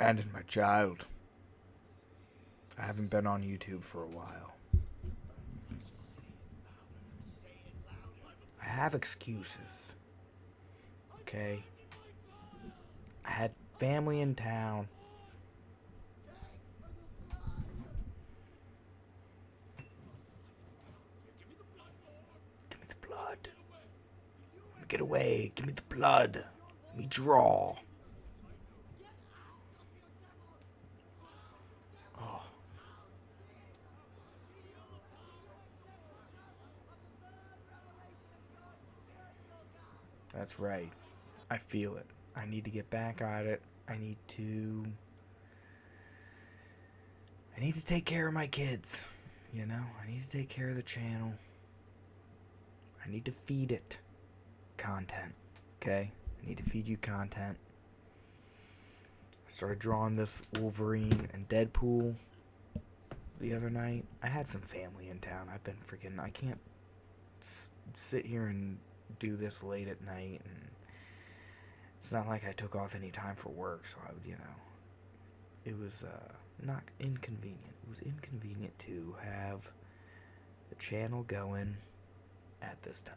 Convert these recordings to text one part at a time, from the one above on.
abandoned my child. I haven't been on YouTube for a while. I have excuses. Okay? I had family in town. Give me the blood. Let me get away. Give me the blood. Let me draw. Oh. That's right. I feel it. I need to get back at it. I need to take care of my kids. You know, I need to take care of the channel. I need to feed it content. Okay? I need to feed you content. I started drawing this Wolverine and Deadpool the other night. I had some family in town. I've been freaking... I can't sit here and do this late at night, and it's not like I took off any time for work, so I would, you know, it was not inconvenient. It was inconvenient to have the channel going at this time.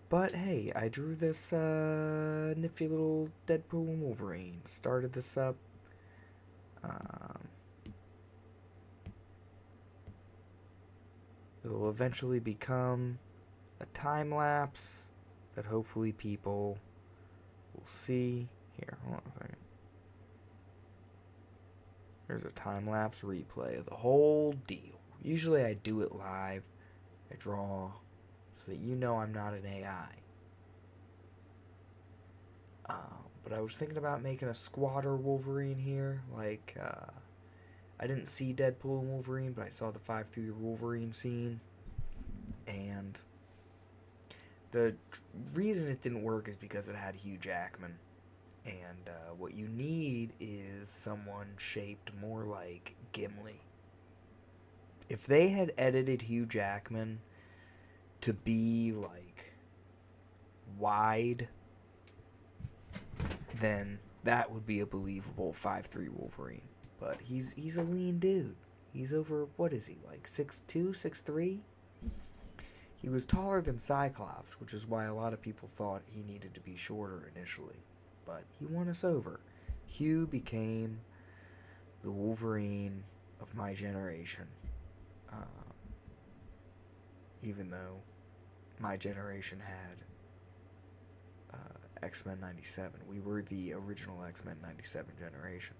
But hey, I drew this nifty little Deadpool and Wolverine. Started this up. It'll eventually become a time lapse that hopefully people will see. Here, hold on a second. Here's a time lapse replay of the whole deal. Usually I do it live. I draw so that you know I'm not an AI. But I was thinking about making a squatter Wolverine here. Like, I didn't see Deadpool and Wolverine, but I saw the 5-3 Wolverine scene. And the reason it didn't work is because it had Hugh Jackman. And what you need is someone shaped more like Gimli. If they had edited Hugh Jackman to be like wide, then that would be a believable 5'3" Wolverine. But he's a lean dude. He's over, what is he, like 6'2", 6'3"? He was taller than Cyclops, which is why a lot of people thought he needed to be shorter initially. But he won us over. Hugh became the Wolverine of my generation. Even though my generation had X-Men 97. We were the original X-Men 97 generation.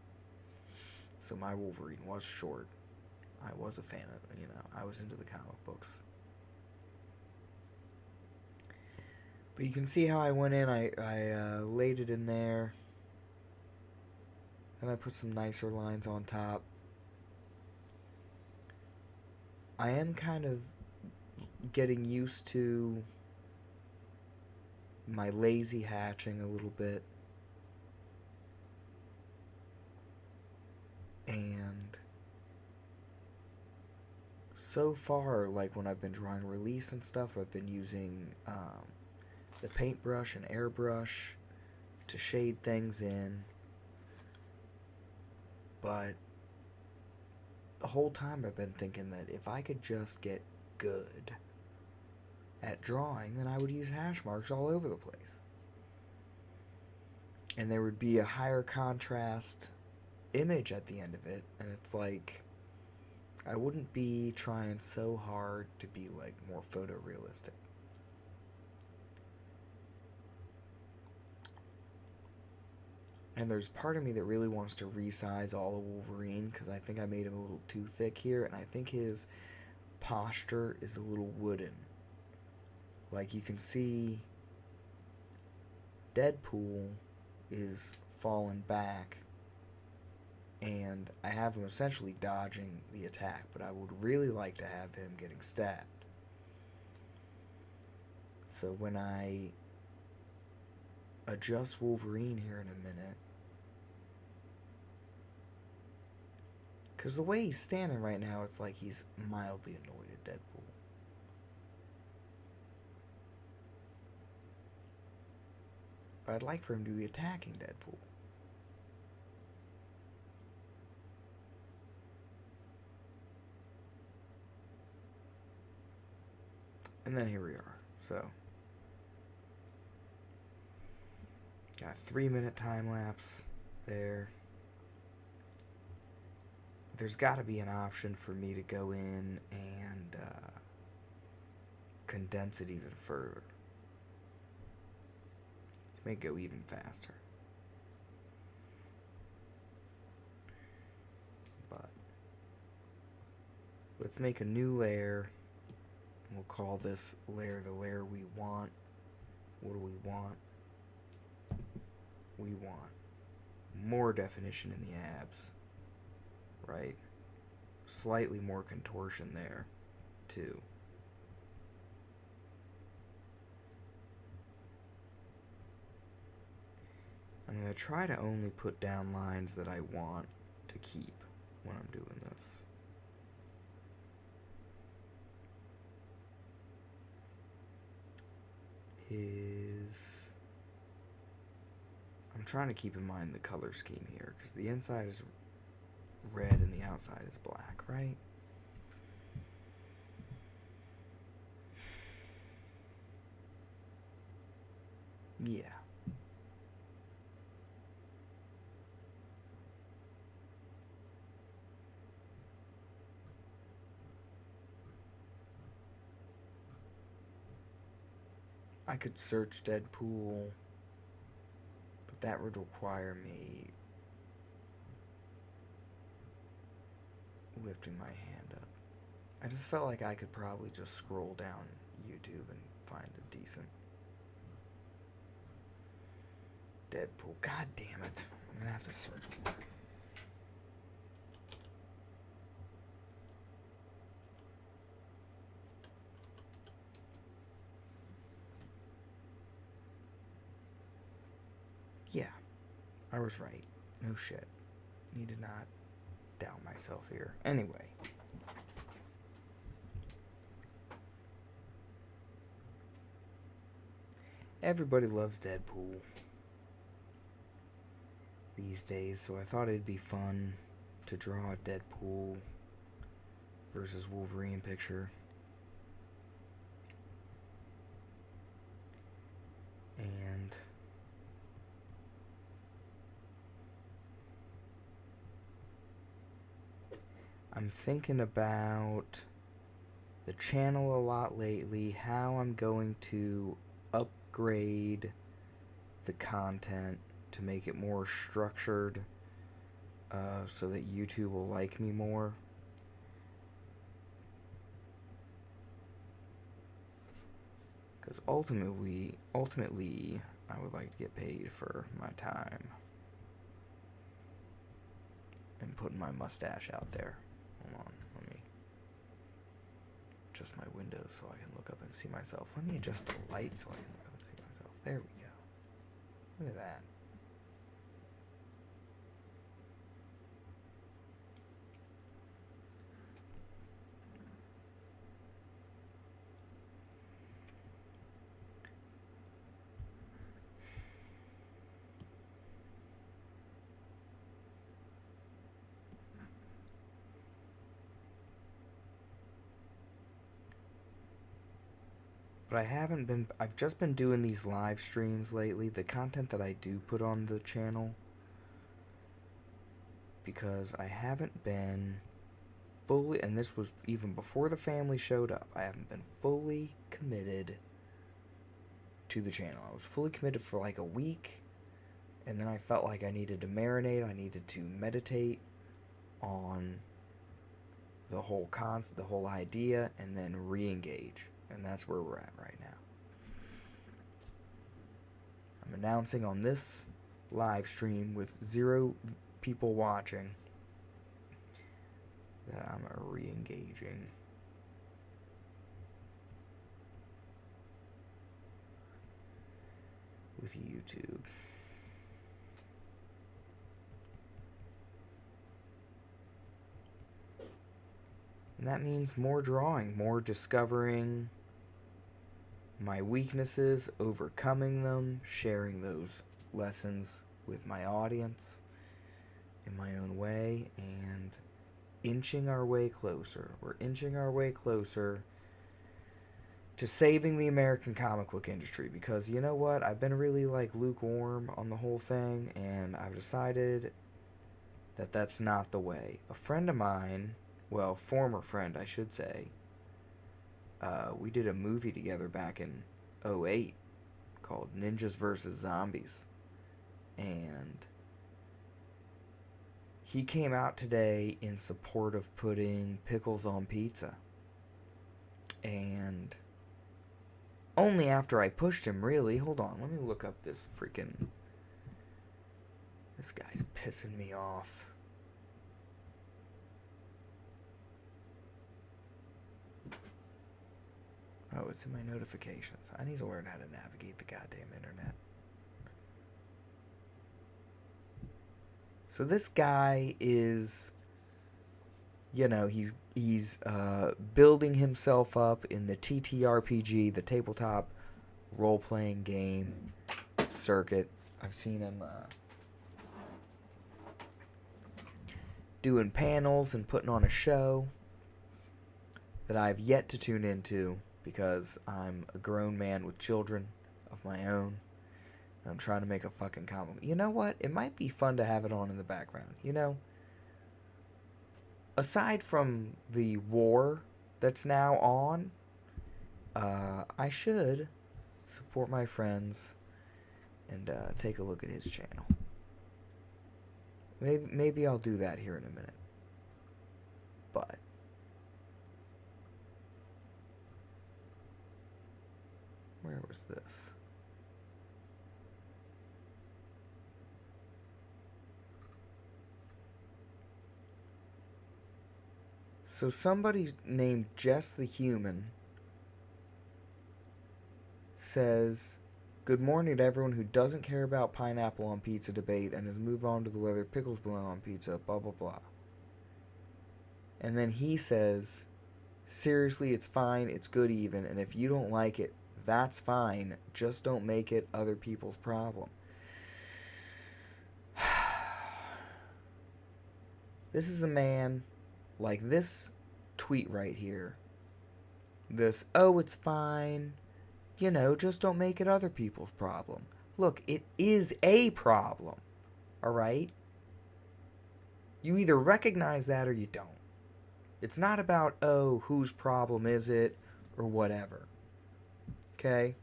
So my Wolverine was short. I was a fan of, you know, I was into the comic books. But you can see how I went in. I laid it in there. Then I put some nicer lines on top. I am kind of getting used to my lazy hatching a little bit. And so far, like when I've been drawing Release and stuff, I've been using the paintbrush and airbrush to shade things in. But the whole time I've been thinking that if I could just get good at drawing, then I would use hash marks all over the place. And there would be a higher contrast image at the end of it, and it's like I wouldn't be trying so hard to be like more photorealistic. And there's part of me that really wants to resize all of Wolverine because I think I made him a little too thick here, and I think his posture is a little wooden. Like you can see Deadpool is falling back, and I have him essentially dodging the attack, but I would really like to have him getting stabbed. So when I adjust Wolverine here in a minute, because the way he's standing right now, it's like he's mildly annoyed at Deadpool. But I'd like for him to be attacking Deadpool. And then here we are. So, got a 3-minute time lapse there. There's got to be an option for me to go in and condense it even further to make it go even faster. But let's make a new layer. We'll call this layer the layer we want. What do we want? We want more definition in the abs. Right? Slightly more contortion there, too. I'm going to try to only put down lines that I want to keep when I'm doing this. I'm trying to keep in mind the color scheme here, because the inside is red and the outside is black, right? Yeah. I could search Deadpool, but that would require me lifting my hand up. I just felt like I could probably just scroll down YouTube and find a decent Deadpool. God damn it. I'm gonna have to search for it. Yeah, I was right. No shit. Need to not doubt myself here. Anyway. Everybody loves Deadpool these days, so I thought it'd be fun to draw a Deadpool versus Wolverine picture. And I'm thinking about the channel a lot lately, how I'm going to upgrade the content to make it more structured, so that YouTube will like me more. Because ultimately, I would like to get paid for my time and putting my mustache out there. Hold on, let me adjust my windows so I can look up and see myself. Let me adjust the light so I can look up and see myself. There we go. Look at that. But I've just been doing these live streams lately, the content that I do put on the channel, because I haven't been fully, and this was even before the family showed up, I haven't been fully committed to the channel. I was fully committed for like a week, and then I felt like I needed to marinate, I needed to meditate on the whole concept, the whole idea, and then re-engage. And that's where we're at right now. I'm announcing on this live stream with 0 people watching that I'm re-engaging with YouTube. And that means more drawing, more discovering my weaknesses, overcoming them, sharing those lessons with my audience in my own way, and inching our way closer. We're inching our way closer to saving the American comic book industry, because you know what? I've been really lukewarm on the whole thing, and I've decided that that's not the way. A friend of mine, well, former friend I should say, we did a movie together back in '08 called Ninjas vs. Zombies, and he came out today in support of putting pickles on pizza. And only after I pushed him, really. Hold on, let me look up this freaking... This guy's pissing me off. Oh, it's in my notifications. I need to learn how to navigate the goddamn internet. So this guy is, he's building himself up in the TTRPG, the tabletop role-playing game circuit. I've seen him doing panels and putting on a show that I've yet to tune into because I'm a grown man with children of my own. I'm trying to make a fucking comic. You know what? It might be fun to have it on in the background. Aside from the war that's now on, I should support my friends and take a look at his channel. Maybe I'll do that here in a minute. But where was this? So somebody named Jess the Human says, "Good morning to everyone who doesn't care about pineapple on pizza debate and has moved on to the whether pickles belong on pizza, blah blah blah." And then he says, "Seriously, it's fine, it's good even, and if you don't like it, that's fine, just don't make it other people's problem." This is a man like this tweet right here. This, "Oh, it's fine, just don't make it other people's problem." Look, it is a problem, alright? You either recognize that or you don't. It's not about, oh, whose problem is it, or whatever. Okay?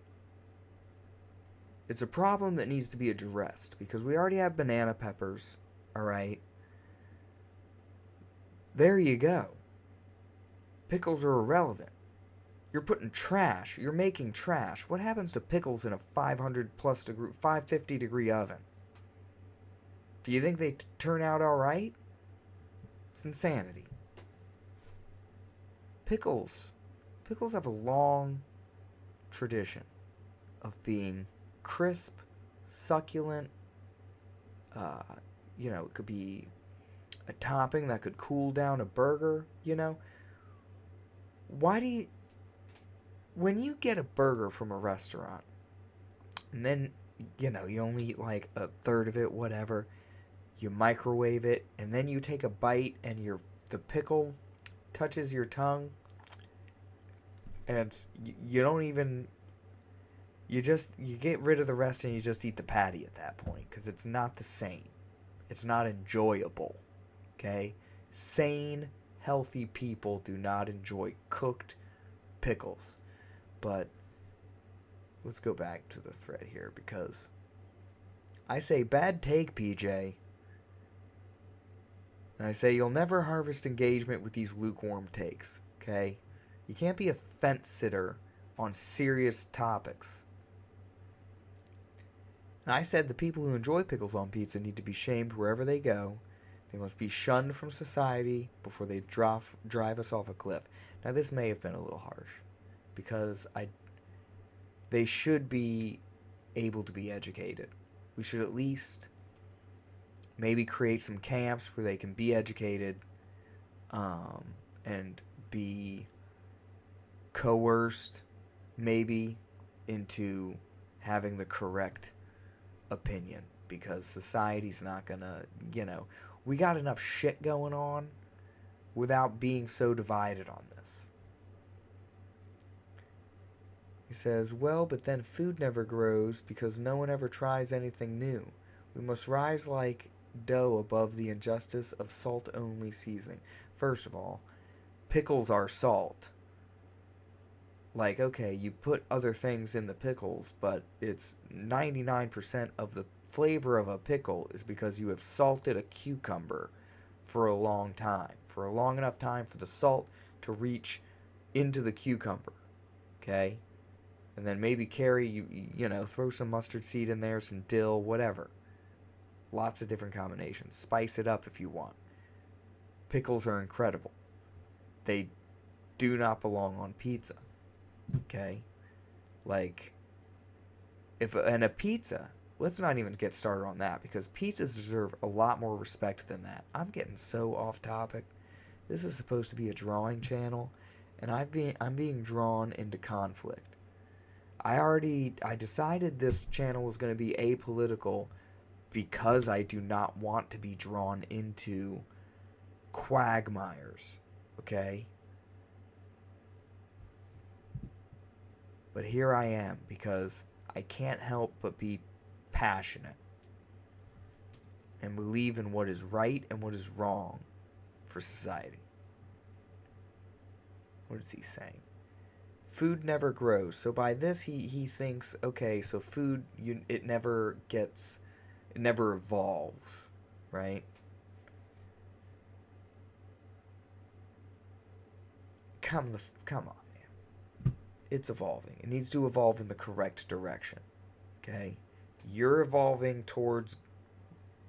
It's a problem that needs to be addressed, because we already have banana peppers, alright? There you go. Pickles are irrelevant. You're putting trash. You're making trash. What happens to pickles in a 550 degree oven? Do you think they turn out alright? It's insanity. Pickles have a long tradition of being crisp, succulent. It could be a topping that could cool down a burger, when you get a burger from a restaurant, and then, you only eat like a third of it, whatever, you microwave it, and then you take a bite, and the pickle touches your tongue, and you don't even, you get rid of the rest, and you just eat the patty at that point, because it's not the same. It's not enjoyable. Okay? Sane, healthy people do not enjoy cooked pickles. But let's go back to the thread here, because I say, bad take, PJ. And I say, you'll never harvest engagement with these lukewarm takes. Okay? You can't be a fence sitter on serious topics. And I said the people who enjoy pickles on pizza need to be shamed wherever they go. They must be shunned from society before they drive us off a cliff. Now, this may have been a little harsh, because they should be able to be educated. We should at least maybe create some camps where they can be educated and be coerced, maybe, into having the correct opinion, because society's not gonna, we got enough shit going on without being so divided on this. He says, well, but then food never grows because no one ever tries anything new. We must rise like dough above the injustice of salt-only seasoning. First of all, pickles are salt. Like, okay, you put other things in the pickles, but it's 99% of the flavor of a pickle is because you have salted a cucumber for a long time. For a long enough time for the salt to reach into the cucumber. Okay? And then maybe throw some mustard seed in there, some dill, whatever. Lots of different combinations. Spice it up if you want. Pickles are incredible. They do not belong on pizza. Okay? Like, a pizza, let's not even get started on that, because pizzas deserve a lot more respect than that. I'm getting so off topic. This is supposed to be a drawing channel, and I'm being drawn into conflict. I decided this channel was going to be apolitical because I do not want to be drawn into quagmires, okay? But here I am because I can't help but be passionate and believe in what is right and what is wrong for society. What is he saying? Food never grows. So by this, he thinks, okay, so food, it never evolves, right? Come on, man. It's evolving. It needs to evolve in the correct direction, okay? You're evolving towards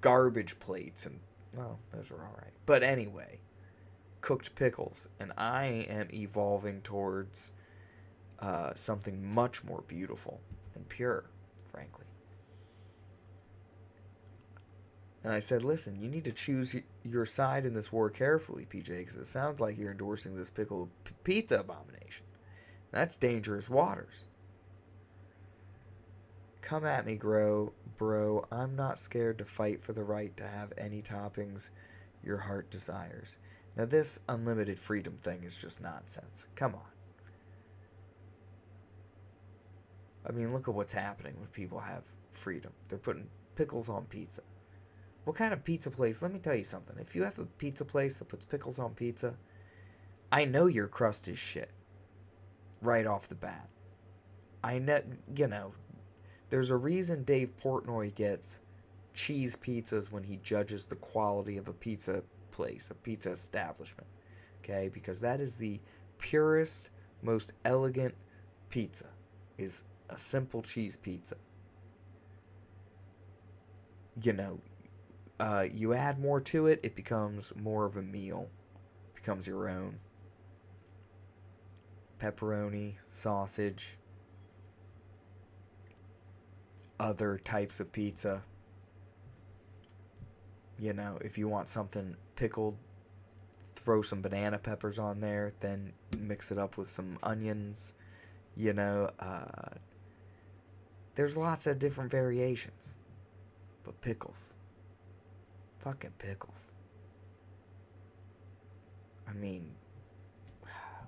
garbage plates, and, well, those are alright. But anyway, cooked pickles, and I am evolving towards something much more beautiful and pure, frankly. And I said, listen, you need to choose your side in this war carefully, PJ, because it sounds like you're endorsing this pickle pizza abomination. That's dangerous waters. Come at me, bro. I'm not scared to fight for the right to have any toppings your heart desires. Now, this unlimited freedom thing is just nonsense. Come on. I mean, look at what's happening when people have freedom. They're putting pickles on pizza. What kind of pizza place? Let me tell you something. If you have a pizza place that puts pickles on pizza, I know your crust is shit. Right off the bat. I know, there's a reason Dave Portnoy gets cheese pizzas when he judges the quality of a pizza place, a pizza establishment. Okay? Because that is the purest, most elegant pizza. Is a simple cheese pizza. You add more to it, it becomes more of a meal. It becomes your own. Pepperoni, sausage, other types of pizza. If you want something pickled, throw some banana peppers on there, then mix it up with some onions. There's lots of different variations. But pickles. Fucking pickles. I mean,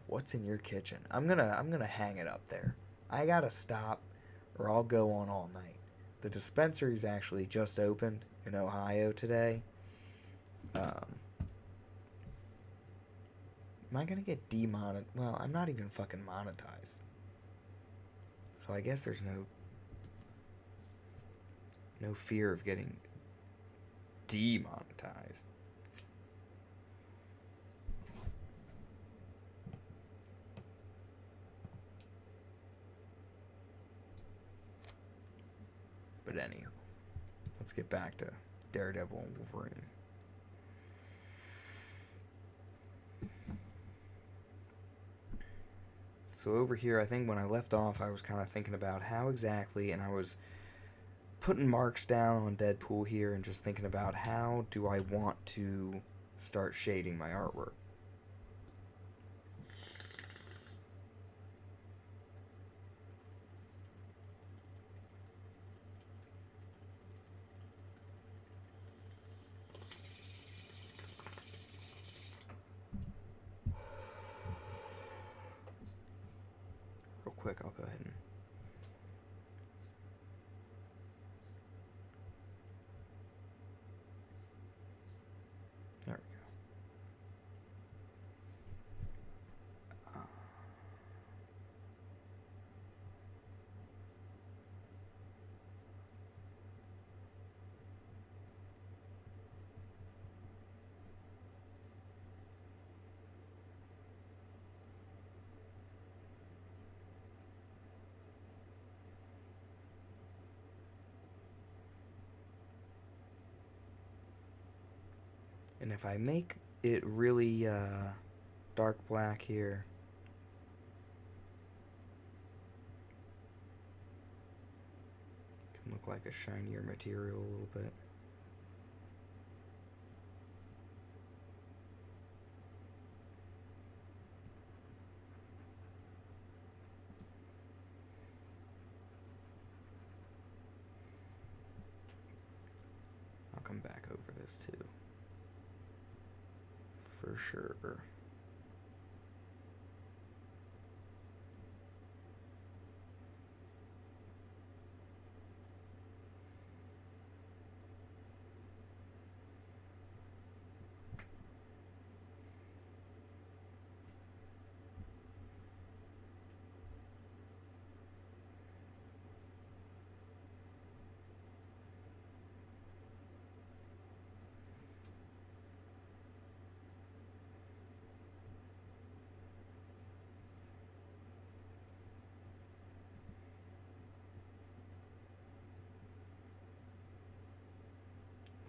what's in your kitchen? I'm gonna hang it up there. I gotta stop or I'll go on all night. The dispensary's actually just opened in Ohio today. Am I gonna get demonetized? Well, I'm not even fucking monetized. So I guess there's no fear of getting demonetized. But anyhow, let's get back to Daredevil and Wolverine. So over here, I think when I left off, I was kind of thinking about how exactly, and I was putting marks down on Deadpool here and just thinking about how do I want to start shading my artwork. quick. I'll go ahead and... There we go. And if I make it really dark black here, it can look like a shinier material a little bit. I'll come back over this too. For sure.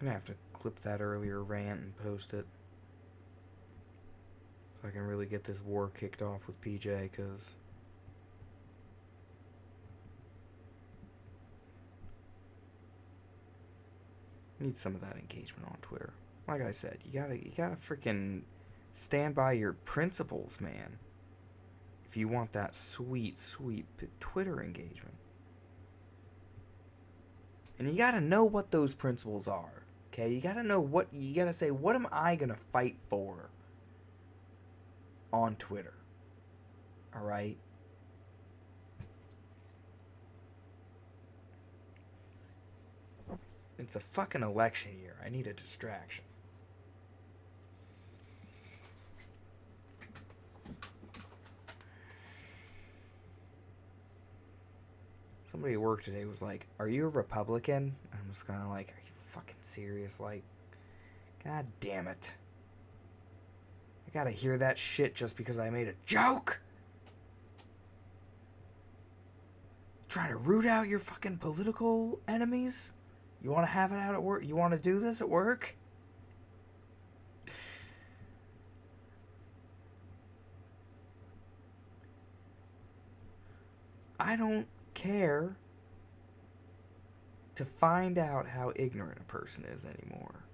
I'm gonna have to clip that earlier rant and post it so I can really get this war kicked off with PJ, because need some of that engagement on Twitter. Like I said, you gotta freaking stand by your principles, man, if you want that sweet Twitter engagement. And you gotta know what those principles are. Okay, you gotta know what, you gotta say, what am I gonna fight for on Twitter? Alright? It's a fucking election year. I need a distraction. Somebody at work today was like, "Are you a Republican?" I'm just kind of like, "Are you fucking serious? Like, god damn it. I gotta hear that shit just because I made a joke? Trying to root out your fucking political enemies? You want to have it out at work? You want to do this at work?" I don't care to find out how ignorant a person is anymore.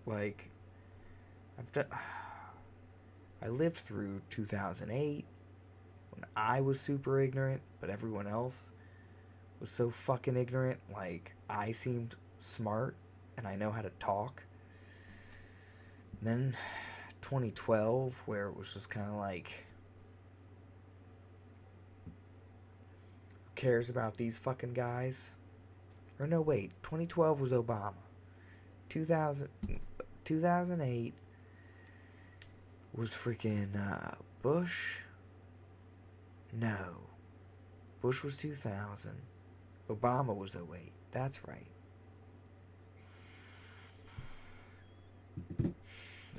Like, I lived through 2008 when I was super ignorant, but everyone else was so fucking ignorant. Like, I seemed smart and I know how to talk. And then 2012, where it was just kind of like, who cares about these fucking guys? Or no, wait, 2012 was Obama. 2008 was freaking Bush. No. Bush was 2000. Obama was 08. That's right. The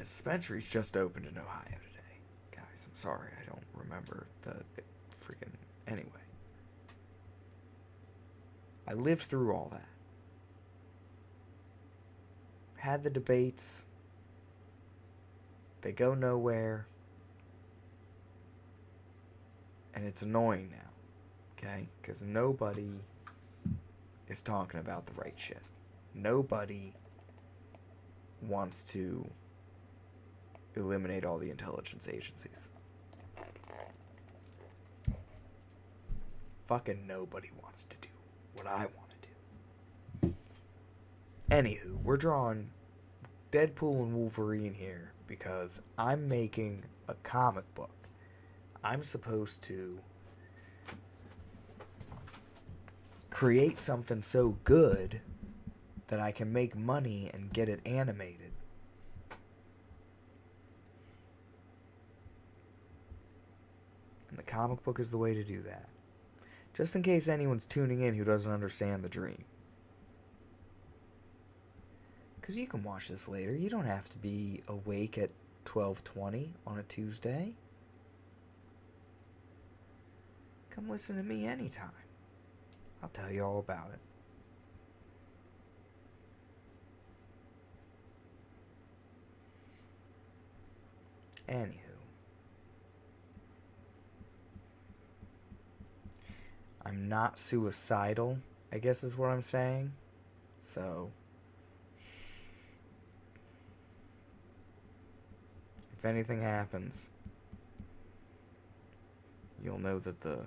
dispensary's just opened in Ohio today. Guys, I'm sorry, I don't remember the freaking... Anyway. I lived through all that. Had the debates. They go nowhere. And it's annoying now. Okay? Because nobody is talking about the right shit. Nobody wants to eliminate all the intelligence agencies. Fucking nobody wants to do what I want to do. Anywho, we're drawing Deadpool and Wolverine here because I'm making a comic book. I'm supposed to create something so good that I can make money and get it animated. And the comic book is the way to do that. Just in case anyone's tuning in who doesn't understand the dream. Because you can watch this later. You don't have to be awake at 12:20 on a Tuesday. Come listen to me anytime. I'll tell you all about it. Anywho. I'm not suicidal, I guess is what I'm saying. So, if anything happens, you'll know that the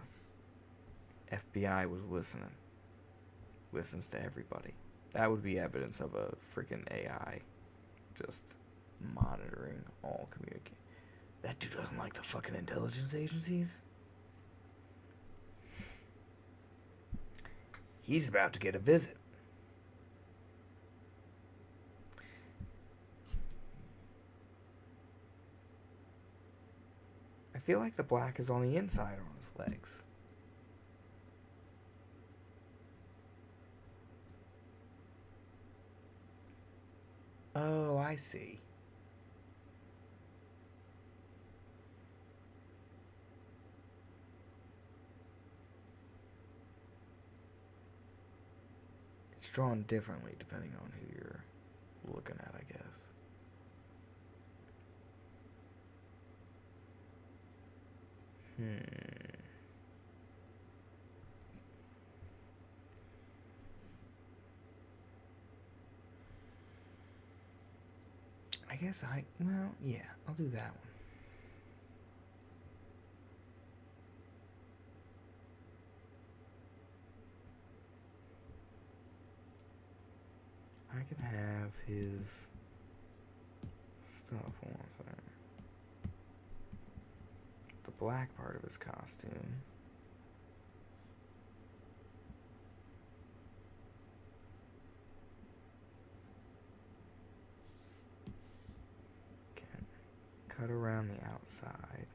FBI was listening. Listens to everybody. That would be evidence of a freaking AI just monitoring all communication. That dude doesn't like the fucking intelligence agencies. He's about to get a visit. I feel like the black is on the inside on his legs. Oh, I see. It's drawn differently depending on who you're looking at, I guess. I guess yeah, I'll do that one. I can have his stuff. Hold on a second. The black part of his costume. Can cut around the outside.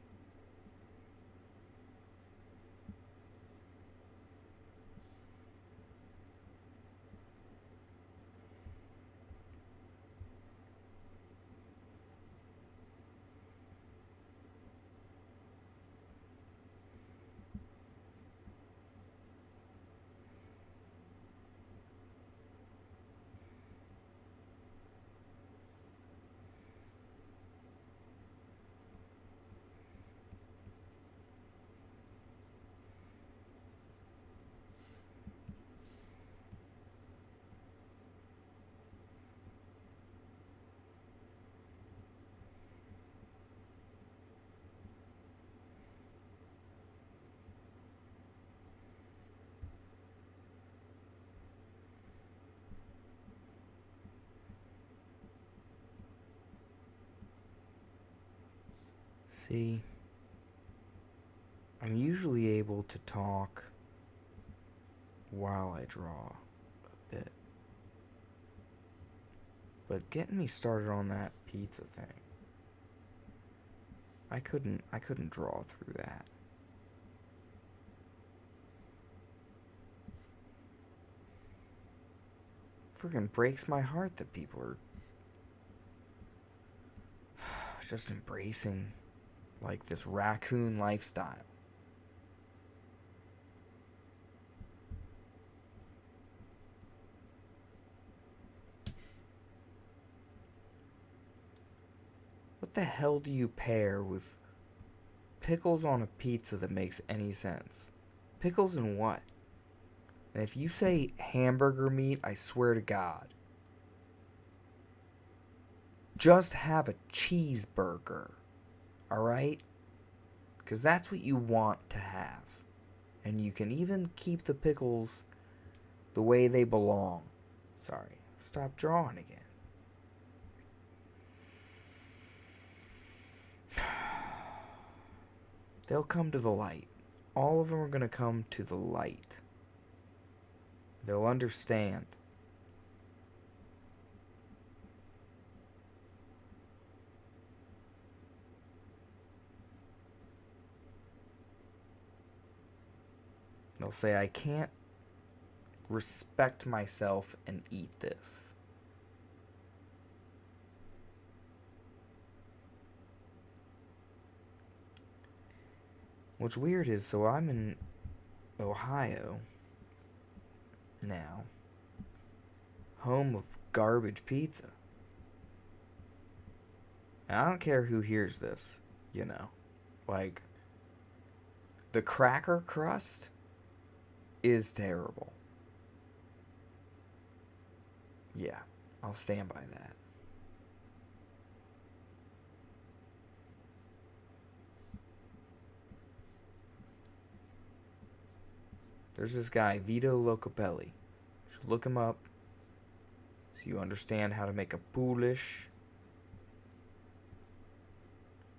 See, I'm usually able to talk while I draw a bit. But getting me started on that pizza thing, I couldn't draw through that. Friggin' breaks my heart that people are just embracing like this raccoon lifestyle. What the hell do you pair with pickles on a pizza that makes any sense? Pickles and what? And if you say hamburger meat, I swear to God, just have a cheeseburger, alright? Because that's what you want to have. And you can even keep the pickles the way they belong. Sorry, stop drawing again. They'll come to the light. All of them are going to come to the light. They'll understand. They'll say, I can't respect myself and eat this. What's weird is, so I'm in Ohio now, home of garbage pizza. And I don't care who hears this, you know. Like, the cracker crust is terrible. Yeah, I'll stand by that. There's this guy, Vito Locopelli. You should look him up so you understand how to make a Polish.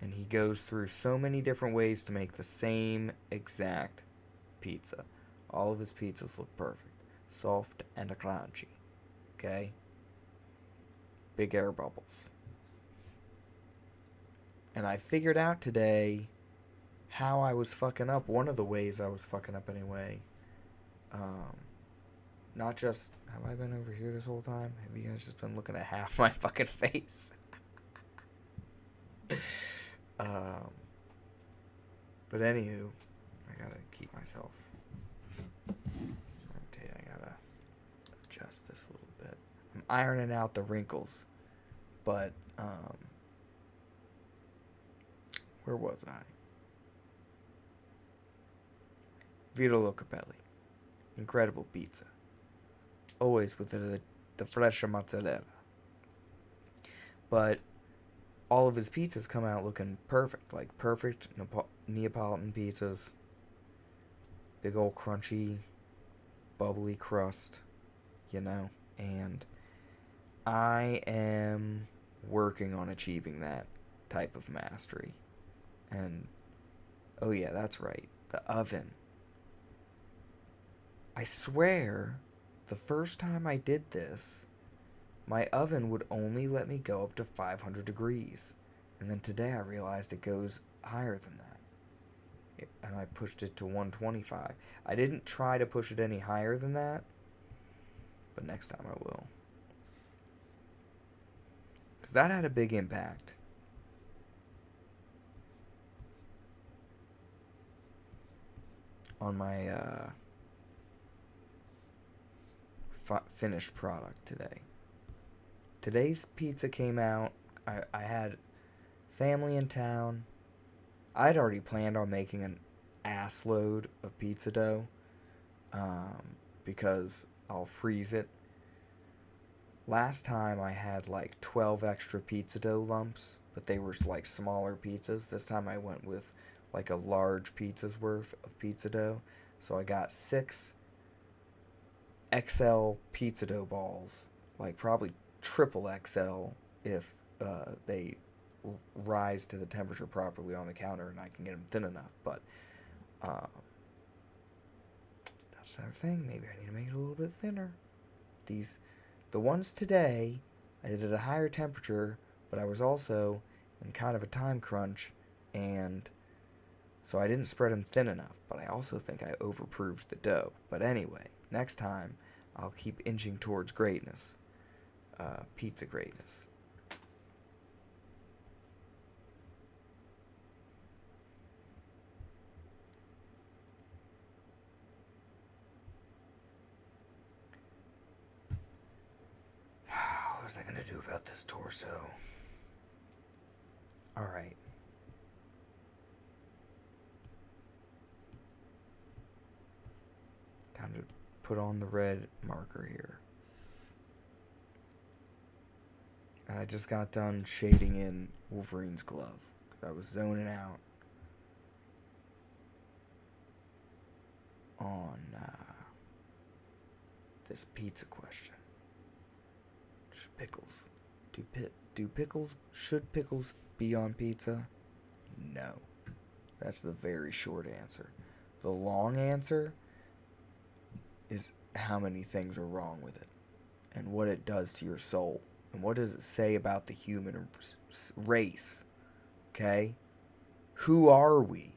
And he goes through so many different ways to make the same exact pizza. All of his pizzas look perfect. Soft and crunchy. Okay? Big air bubbles. And I figured out today how I was fucking up. One of the ways I was fucking up anyway. Not just, have I been over here this whole time? Have you guys just been looking at half my fucking face? But anywho, I gotta keep myself. I gotta adjust this a little bit. I'm ironing out the wrinkles, but where was I? Vito Locopelli, incredible pizza, always with the fresh mozzarella. But all of his pizzas come out looking perfect, like perfect Neapolitan pizzas. Big old crunchy, bubbly crust, you know. And I am working on achieving that type of mastery. And, oh yeah, that's right, the oven. I swear, the first time I did this, my oven would only let me go up to 500 degrees. And then today I realized it goes higher than that. And I pushed it to 125. I didn't try to push it any higher than that, but next time I will. Because that had a big impact. On my finished product today. Today's pizza came out. I had family in town. I'd already planned on making an ass load of pizza dough because I'll freeze it. Last time I had like 12 extra pizza dough lumps, but they were like smaller pizzas. This time I went with like a large pizza's worth of pizza dough. So I got 6 XL pizza dough balls, like probably triple XL if they rise to the temperature properly on the counter and I can get them thin enough. But that's another thing. Maybe I need to make it a little bit thinner. The ones today, I did at a higher temperature, but I was also in kind of a time crunch, and so I didn't spread them thin enough. But I also think I overproofed the dough. But anyway, next time I'll keep inching towards greatness. Pizza greatness. What was I gonna do about this torso? Alright. Time to put on the red marker here. And I just got done shading in Wolverine's glove. Because I was zoning out on this pizza question. Should pickles be on pizza? No. That's the very short answer. The long answer is how many things are wrong with it and what it does to your soul and what does it say about the human race. Okay? Who are we?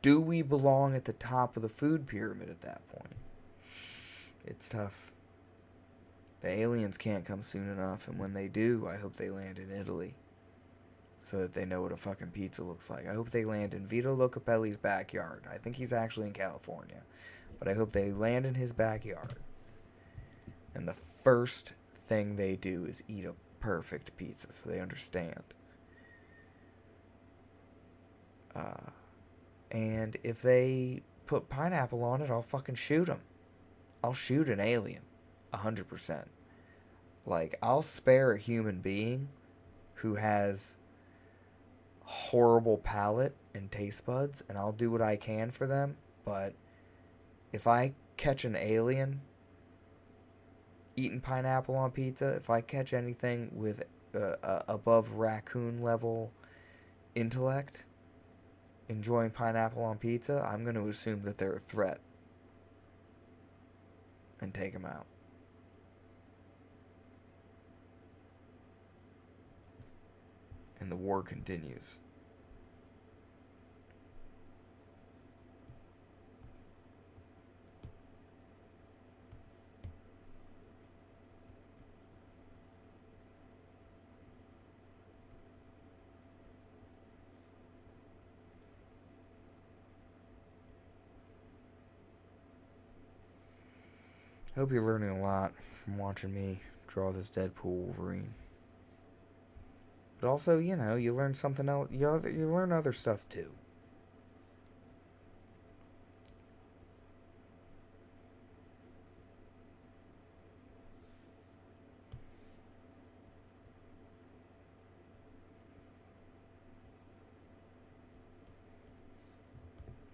Do we belong at the top of the food pyramid at that point? It's tough. The aliens can't come soon enough, and when they do, I hope they land in Italy. So that they know what a fucking pizza looks like. I hope they land in Vito Locapelli's backyard. I think he's actually in California. But I hope they land in his backyard. And the first thing they do is eat a perfect pizza, so they understand. And if they put pineapple on it, I'll fucking shoot them. I'll shoot an alien. 100%. Like, I'll spare a human being who has horrible palate and taste buds, and I'll do what I can for them, but if I catch an alien eating pineapple on pizza, if I catch anything with above raccoon level intellect enjoying pineapple on pizza, I'm going to assume that they're a threat and take them out. And the war continues. I hope you're learning a lot from watching me draw this Deadpool Wolverine. But also, you know, you learn something else. You learn other stuff too.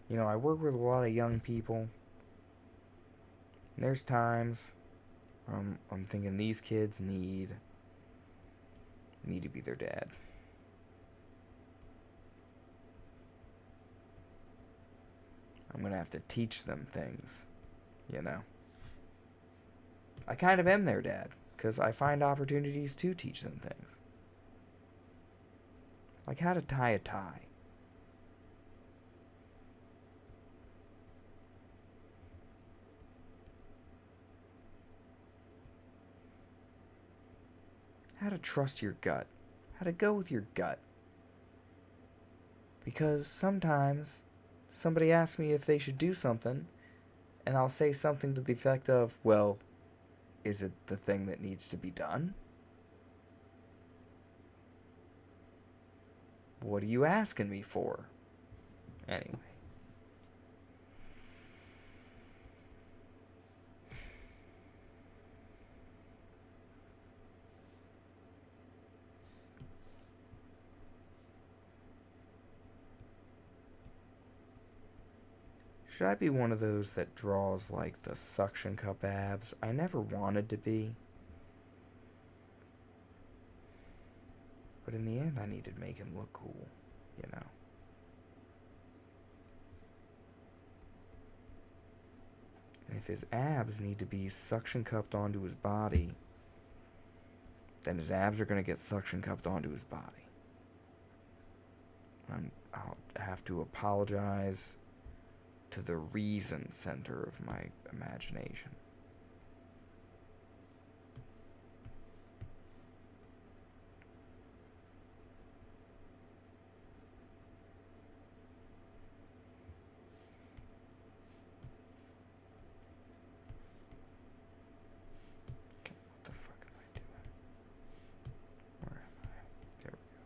You know, I work with a lot of young people. And there's times I'm thinking these kids need me to be their dad. I'm going to have to teach them things, you know. I kind of am their dad, because I find opportunities to teach them things. Like how to tie a tie. How to trust your gut. How to go with your gut. Because sometimes somebody asks me if they should do something, and I'll say something to the effect of, well, is it the thing that needs to be done? What are you asking me for? Anyway. Should I be one of those that draws like the suction cup abs? I never wanted to be. But in the end, I needed to make him look cool, you know. And if his abs need to be suction cupped onto his body, then his abs are going to get suction cupped onto his body. I'll have to apologize to the reason center of my imagination. Okay, what the fuck am I doing? Where am I? There we go.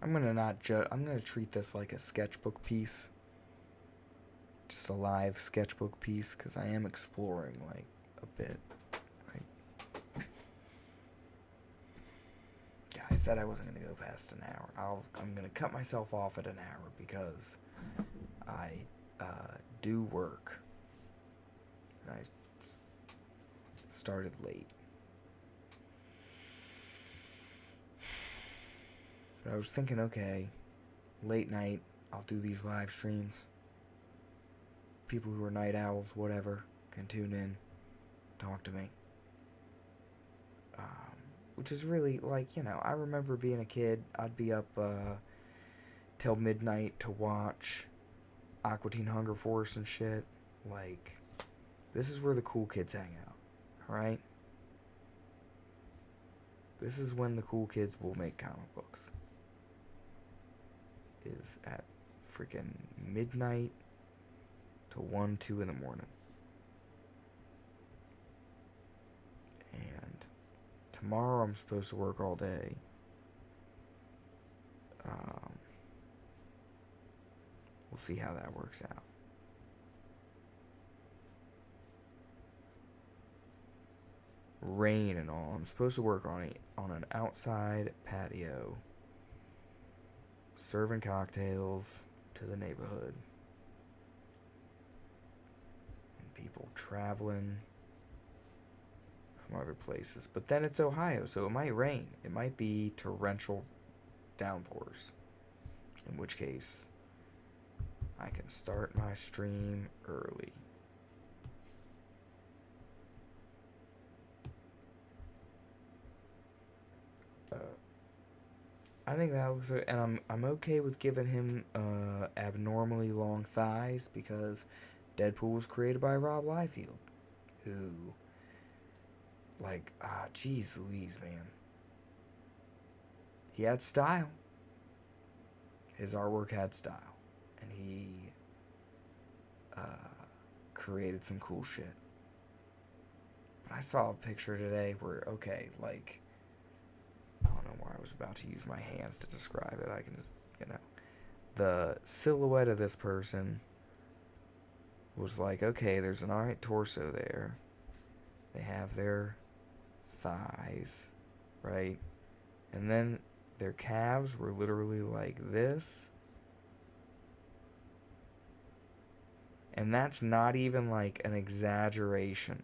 I'm gonna treat this like a sketchbook piece, just a live sketchbook piece, because I am exploring like a bit. Yeah, I said I wasn't gonna go past an hour. I'm gonna cut myself off at an hour because I do work. And I started late. But I was thinking, okay, late night, I'll do these live streams. People who are night owls, whatever, can tune in, talk to me. Which is really, like, you know, I remember being a kid, I'd be up till midnight to watch Aqua Teen Hunger Force and shit. Like, this is where the cool kids hang out, alright? This is when the cool kids will make comic books. Is at freaking midnight to 1, 2 in the morning. And tomorrow I'm supposed to work all day. We'll see how that works out. Rain and all. I'm supposed to work on an outside patio, serving cocktails to the neighborhood. And people traveling from other places. But then it's Ohio, so it might rain. It might be torrential downpours. In which case, I can start my stream early. I think that looks good, and I'm okay with giving him abnormally long thighs because Deadpool was created by Rob Liefeld, who, like, geez Louise, man. He had style. His artwork had style, and he created some cool shit. But I saw a picture today where, okay, like, I don't know why I was about to use my hands to describe it. I can just, you know. The silhouette of this person was like, okay, there's an alright torso there. They have their thighs, right? And then their calves were literally like this. And that's not even like an exaggeration.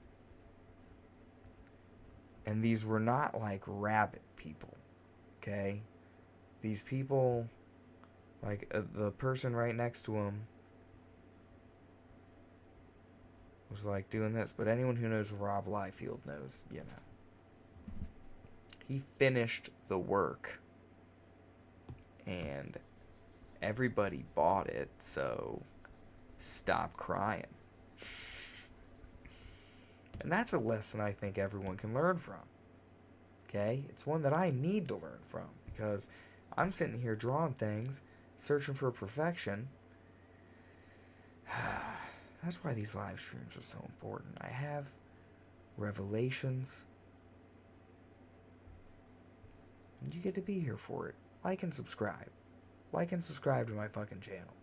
And these were not like rabbit people, okay? These people, like the person right next to him was like doing this. But anyone who knows Rob Liefeld knows, you know. He finished the work. And everybody bought it, so stop crying. And that's a lesson I think everyone can learn from. Okay? It's one that I need to learn from. Because I'm sitting here drawing things, searching for perfection. That's why these live streams are so important. I have revelations. And you get to be here for it. Like and subscribe. Like and subscribe to my fucking channel.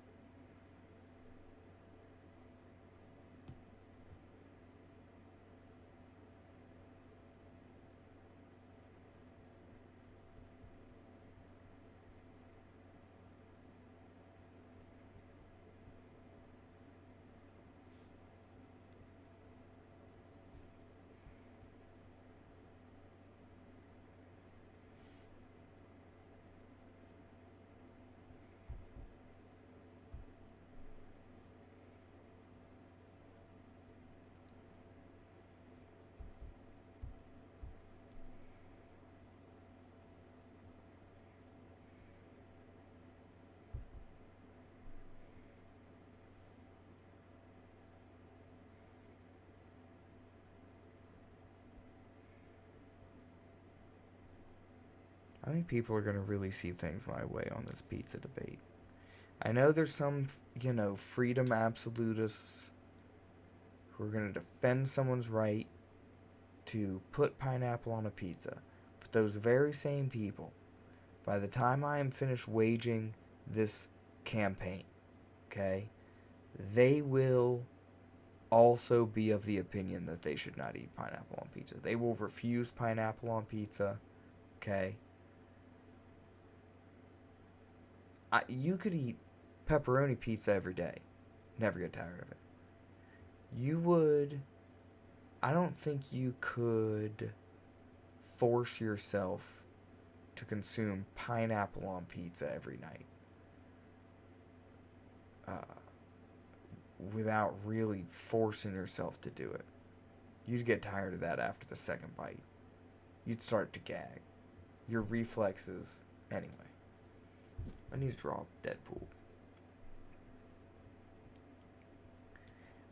I think people are going to really see things my way on this pizza debate. I know there's some, you know, freedom absolutists who are going to defend someone's right to put pineapple on a pizza. But those very same people, By the time I am finished waging this campaign, okay, they will also be of the opinion that they should not eat pineapple on pizza. They will refuse pineapple on pizza, okay? You could eat pepperoni pizza every day. Never get tired of it. I don't think you could force yourself to consume pineapple on pizza every night without really forcing yourself to do it. You'd get tired of that after the second bite. You'd start to gag. Your reflexes, anyway. I need to draw Deadpool.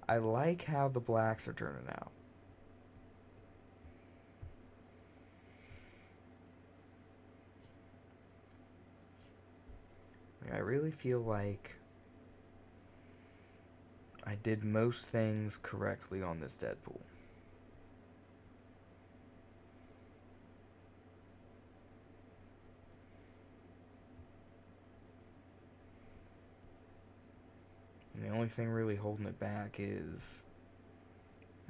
I like how the blacks are turning out. I really feel like I did most things correctly on this Deadpool. And the only thing really holding it back is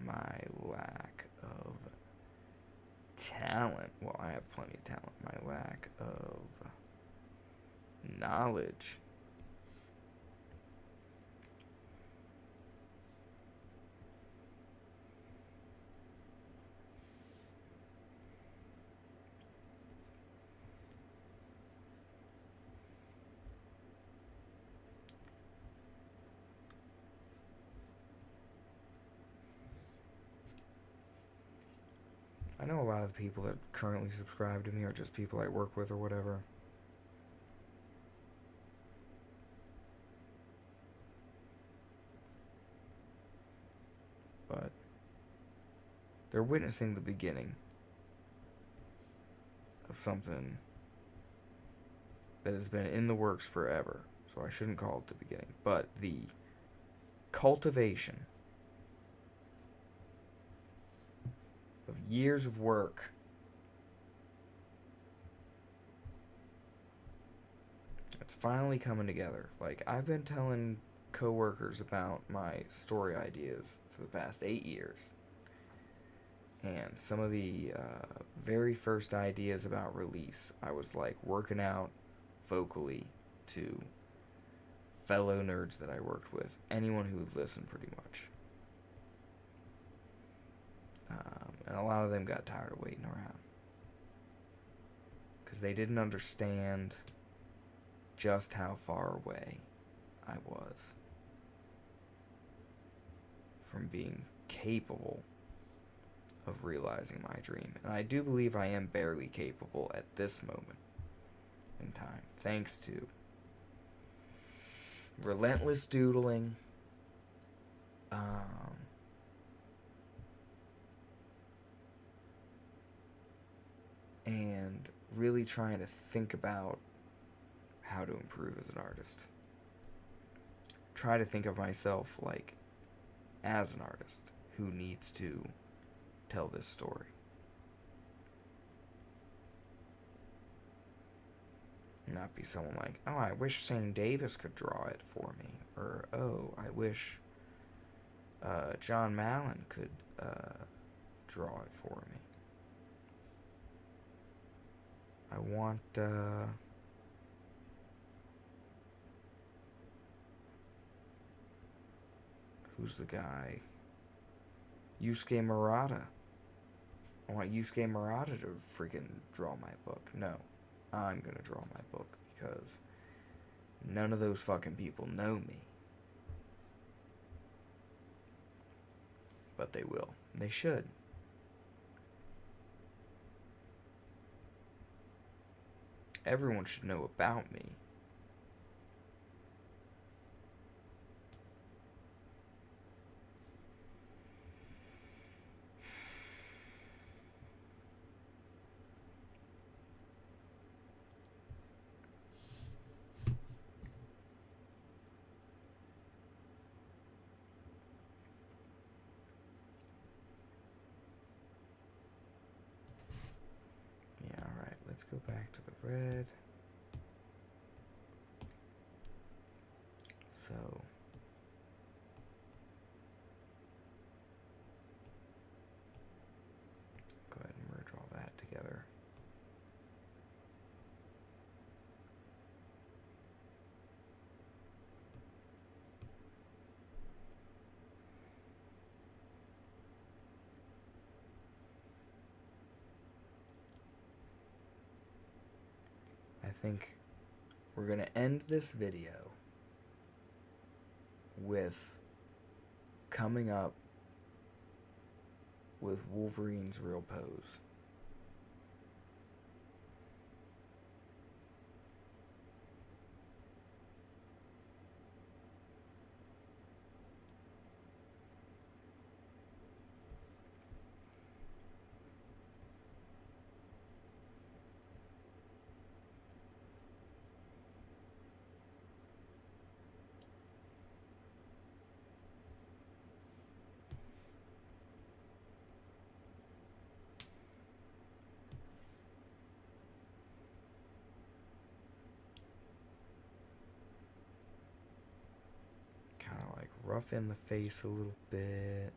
my lack of talent. Well, I have plenty of talent. My lack of knowledge. I know a lot of the people that currently subscribe to me are just people I work with or whatever. But they're witnessing the beginning of something that has been in the works forever. So I shouldn't call it the beginning. But the cultivation of years of work it's finally coming together. Like, I've been telling coworkers about my story ideas for the past 8 years. And some of the very first ideas about release, I was like working out vocally to fellow nerds that I worked with, anyone who would listen pretty much. And a lot of them got tired of waiting around because they didn't understand just how far away I was from being capable of realizing my dream. And I do believe I am barely capable at this moment in time, thanks to relentless doodling, and really trying to think about how to improve as an artist. Try to think of myself like as an artist who needs to tell this story. Not be someone like, oh, I wish Sam Davis could draw it for me. Or, oh, I wish John Mallon could draw it for me. I want who's the guy? Yusuke Murata. I want Yusuke Murata to freaking draw my book. No, I'm gonna draw my book because none of those fucking people know me. But they will. They should. Everyone should know about me. Yeah, alright, let's go back to the red. So go ahead and merge all that together. I think we're going to end this video with coming up with Wolverine's real pose. Kind of like rough in the face a little bit.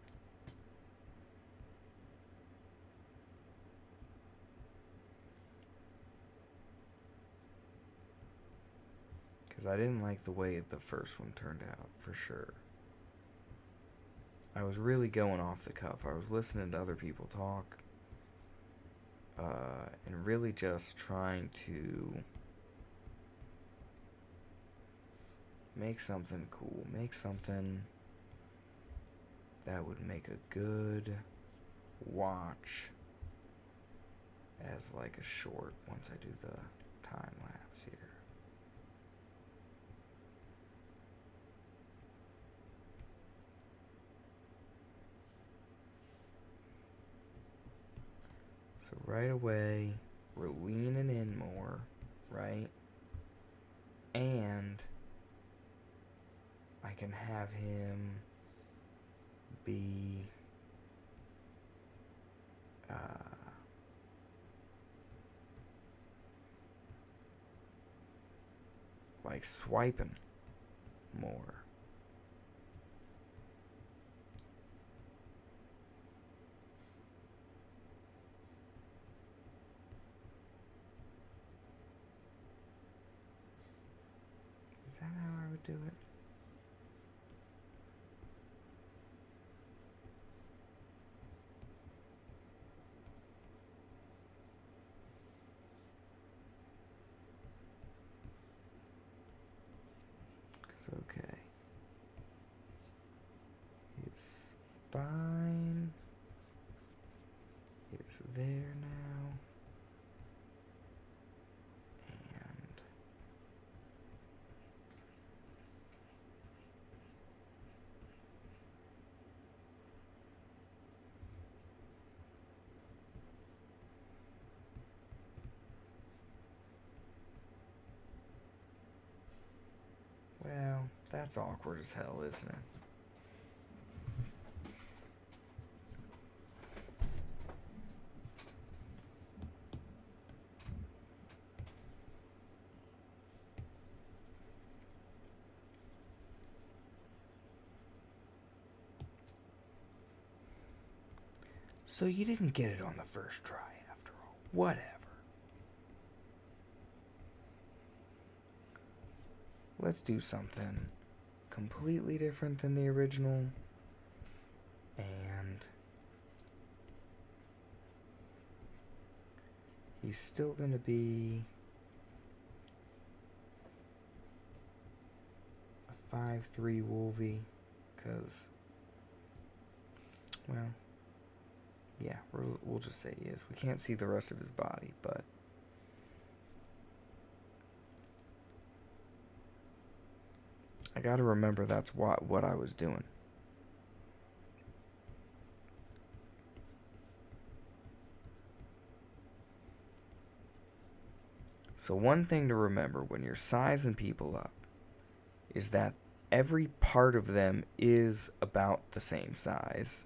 Because I didn't like the way the first one turned out, for sure. I was really going off the cuff. I was listening to other people talk. And really just trying to make something cool. Make something that would make a good watch as like a short once I do the time lapse here. So right away, we're leaning in more, right? And I can have him be like swiping more. Is that how I would do it? Okay. His spine is there now. And well, that's awkward as hell, isn't it? So you didn't get it on the first try after all. Whatever. Let's do something completely different than the original. And he's still going to be a 5'3" Wolvie. Because, well, yeah, we'll just say he is. We can't see the rest of his body, but I gotta remember that's what I was doing. So one thing to remember when you're sizing people up is that every part of them is about the same size,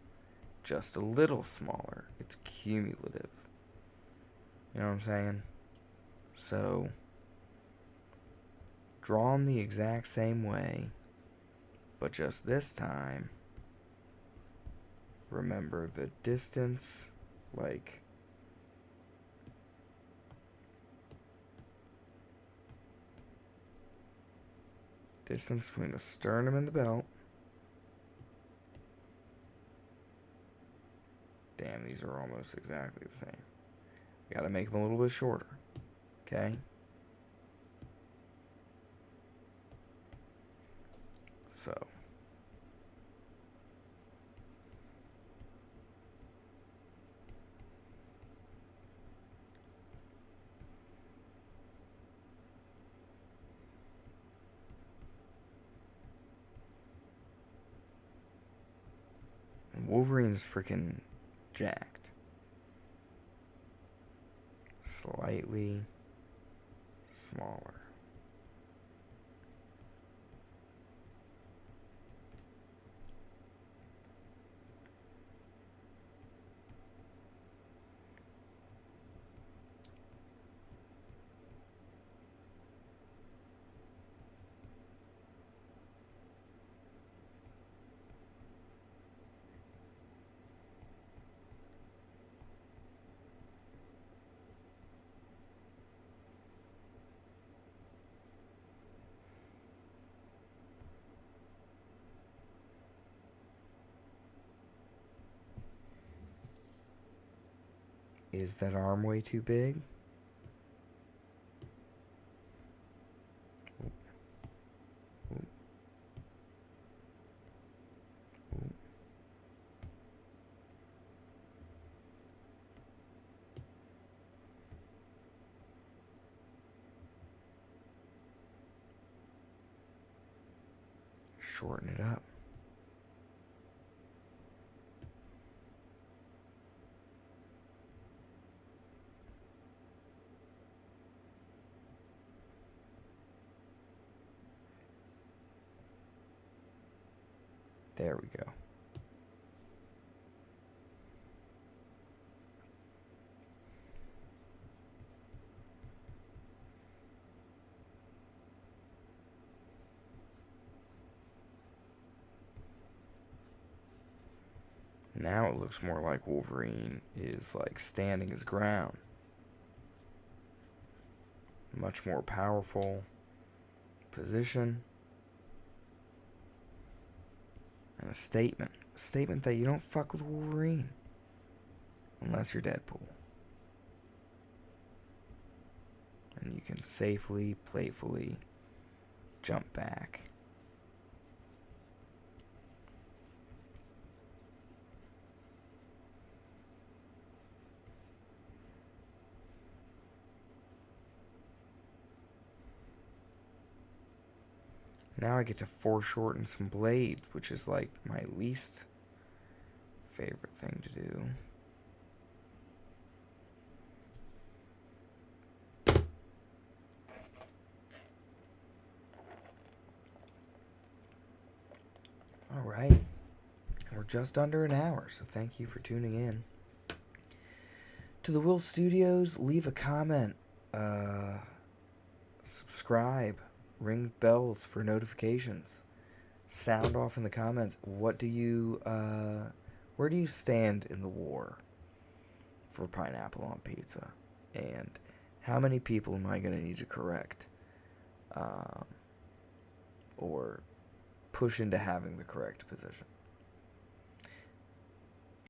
just a little smaller. It's cumulative. You know what I'm saying? So draw them the exact same way, But just this time, remember the distance, like, distance between the sternum and the belt. Damn, these are almost exactly the same. Gotta make them a little bit shorter. Okay? So. And Wolverine's freaking jacked. Slightly smaller. Is that arm way too big? Shorten it up. There we go. Now it looks more like Wolverine is like standing his ground. Much more powerful position. And a statement. A statement that you don't fuck with Wolverine. Unless you're Deadpool. And you can safely, playfully jump back. Now I get to foreshorten some blades, which is like my least favorite thing to do. Alright. We're just under an hour, so thank you for tuning in. To the Will Studios, leave a comment. Subscribe. Ring bells for notifications. Sound off in the comments. Where do you stand in the war for pineapple on pizza? And how many people am I going to need to correct? Or push into having the correct position?